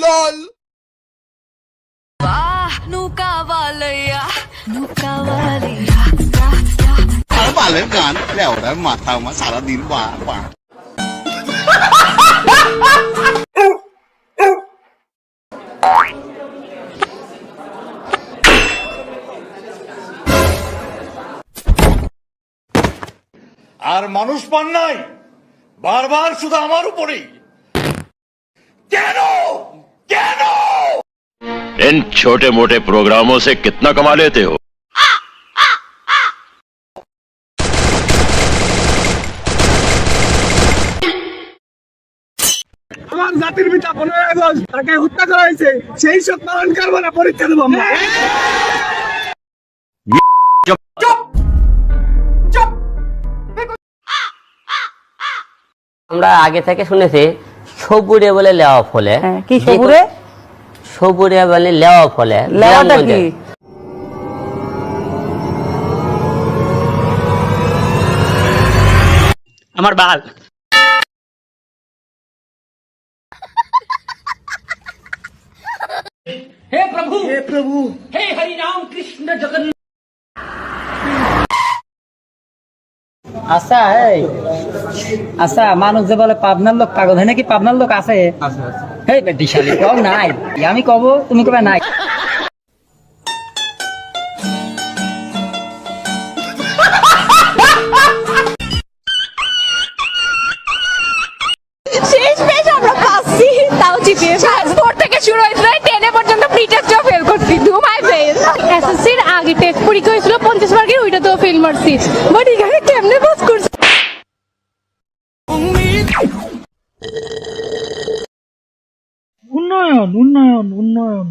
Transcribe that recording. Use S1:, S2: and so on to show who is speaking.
S1: LOL.
S2: Ano ba lang gan? Leo na mata mo sara din ba?
S3: আর মানুষ পান নাই বারবার শুধু আমার উপরেই কেন কেন
S4: इन छोटे मोटे प्रोग्रामों से कितना कमा लेते हो?
S5: আমার জাতির পিতা 15 আগস্ট তাকে হত্যা করা হয়েছে, সেই সব পালন করবো না, পরীক্ষা দেবো আমরা।
S6: আমরা আগে থেকে শুনেছি সবুরে বলে লেওয়া ফলে।
S7: কি সবুরে?
S6: সবুরে বলে লেওয়া ফলে।
S7: লেওয়াটা কি?
S5: আমার বাল।
S7: हे प्रभु हे हरि राम कृष्ण जगन्नाथ। আচ্ছা এই আচ্ছা, মানুষ যে বলে পাবনার লোক পাগল হয় নাকি? পাবনার লোক আছে? এই বেটিশালী কও নাই, আমি কব তুমি কবে নাই।
S8: শেষ পেজ আমরা পাচ্ছি, তাও জিপিএ ট্রান্সপোর্ট থেকে শুরু হয়েছিল 10 পর্যন্ত প্রি টেস্টও ফেল করছি। Do my fail. এসএসসির আগে টেস্ট পরীক্ষা হয়েছিল 50 মার্কের, ওইটা তো ফেল মারছি। বাট এখানে কেমনে পাস করছি?
S5: উন্নয়ন উন্নয়ন উন্নয়ন।